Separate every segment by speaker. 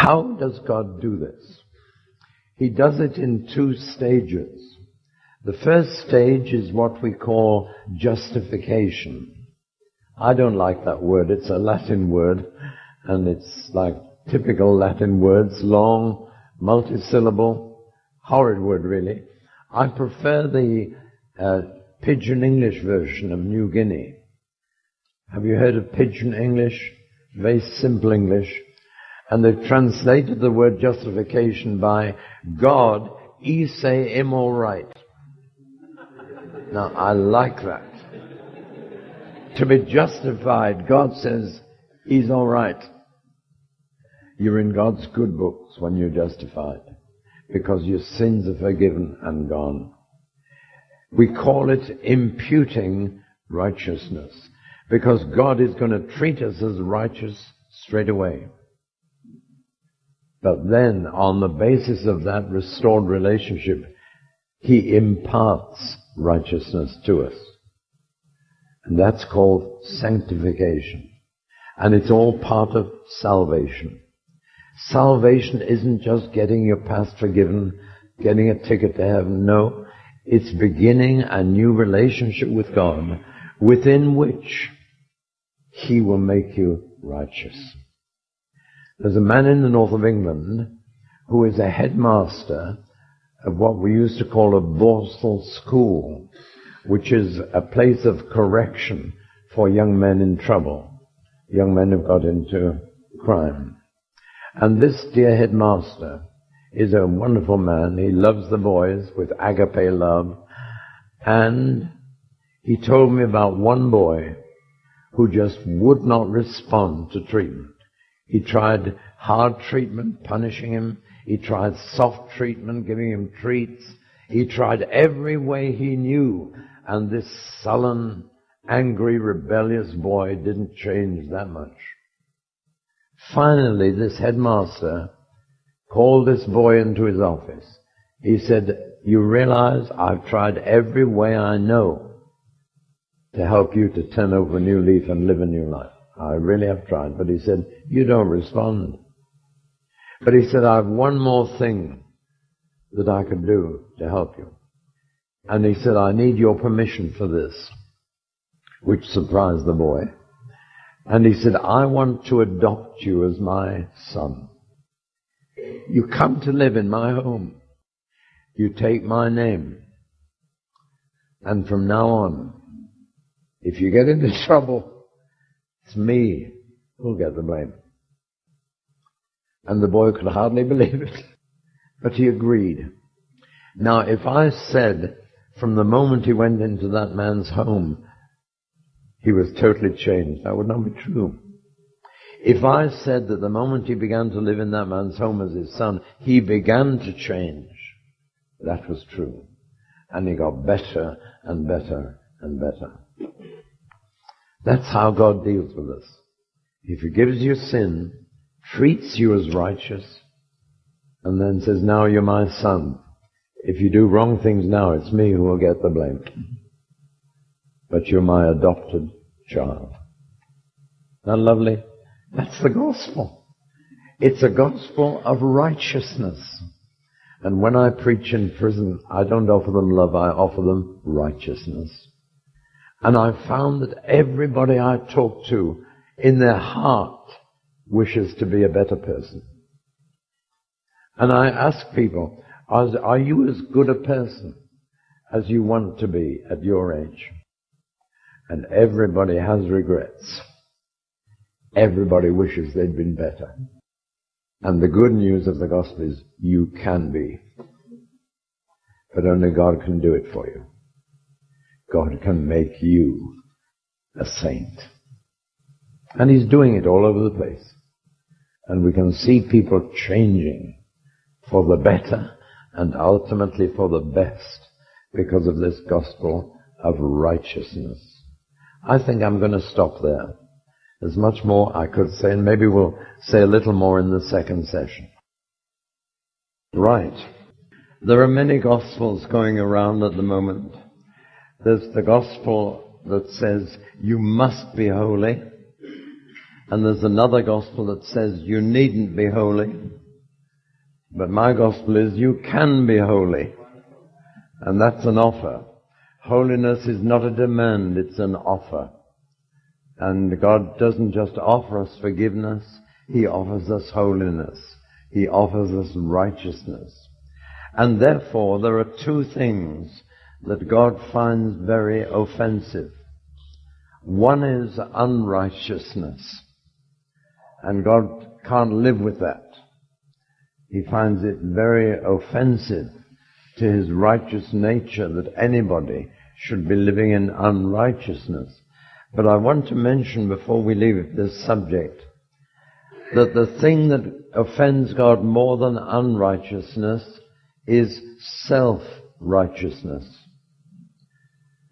Speaker 1: How does God do this? He does it in 2 stages. The first stage is what we call justification. I don't like that word. It's a Latin word, and it's like typical Latin words, long, multisyllable, horrid word really. I prefer the Pidgin English version of New Guinea. Have you heard of Pidgin English? Very simple English. And they've translated the word justification by God, he say him all right. Now, I like that. To be justified, God says he's all right. You're in God's good books when you're justified, because your sins are forgiven and gone. We call it imputing righteousness, because God is going to treat us as righteous straight away. But then, on the basis of that restored relationship, he imparts righteousness to us. And that's called sanctification. And it's all part of salvation. Salvation isn't just getting your past forgiven, getting a ticket to heaven. No, it's beginning a new relationship with God, within which he will make you righteous. There's a man in the north of England who is a headmaster of what we used to call a Borstal school, which is a place of correction for young men in trouble, young men who've got into crime. And this dear headmaster is a wonderful man. He loves the boys with agape love. And he told me about one boy who just would not respond to treatment. He tried hard treatment, punishing him. He tried soft treatment, giving him treats. He tried every way he knew. And this sullen, angry, rebellious boy didn't change that much. Finally, this headmaster called this boy into his office. He said, you realize I've tried every way I know to help you to turn over a new leaf and live a new life. I really have tried. But he said, you don't respond. But he said, I have one more thing that I could do to help you. And he said, I need your permission for this, which surprised the boy. And he said, I want to adopt you as my son. You come to live in my home. You take my name. And from now on, if you get into trouble, it's me who'll get the blame. And the boy could hardly believe it. But he agreed. Now, if I said from the moment he went into that man's home, he was totally changed, that would not be true. If I said that the moment he began to live in that man's home as his son, he began to change, that was true. And he got better and better and better. That's how God deals with us. He forgives your sin, treats you as righteous, and then says, now you're my son. If you do wrong things now, it's me who will get the blame. But you're my adopted child. Isn't that lovely? That's the gospel. It's a gospel of righteousness. And when I preach in prison, I don't offer them love, I offer them righteousness. And I found that everybody I talk to, in their heart, wishes to be a better person. And I ask people, are you as good a person as you want to be at your age? And everybody has regrets. Everybody wishes they'd been better. And the good news of the gospel is you can be. But only God can do it for you. God can make you a saint. And he's doing it all over the place. And we can see people changing for the better and ultimately for the best because of this gospel of righteousness. I think I'm going to stop there. There's much more I could say, and maybe we'll say a little more in the second session. Right. There are many gospels going around at the moment. There's the gospel that says you must be holy. And there's another gospel that says you needn't be holy. But my gospel is you can be holy. And that's an offer. Holiness is not a demand, it's an offer. And God doesn't just offer us forgiveness, He offers us holiness. He offers us righteousness. And therefore, there are two things that God finds very offensive. One is unrighteousness. And God can't live with that. He finds it very offensive to His righteous nature that anybody should be living in unrighteousness. But I want to mention before we leave this subject that the thing that offends God more than unrighteousness is self-righteousness.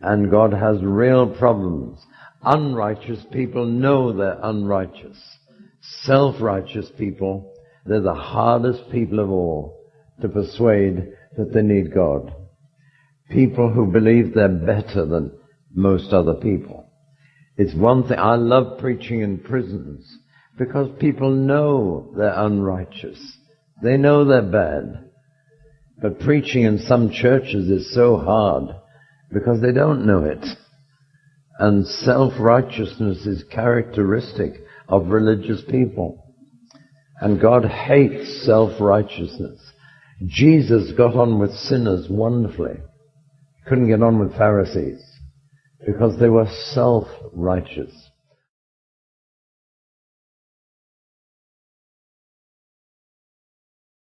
Speaker 1: And God has real problems. Unrighteous people know they're unrighteous. Self-righteous people, they're the hardest people of all to persuade that they need God. People who believe they're better than most other people. It's one thing, I love preaching in prisons because people know they're unrighteous. They know they're bad. But preaching in some churches is so hard because they don't know it. And self-righteousness is characteristic of religious people. And God hates self-righteousness. Jesus got on with sinners wonderfully. Couldn't get on with Pharisees because they were self-righteous.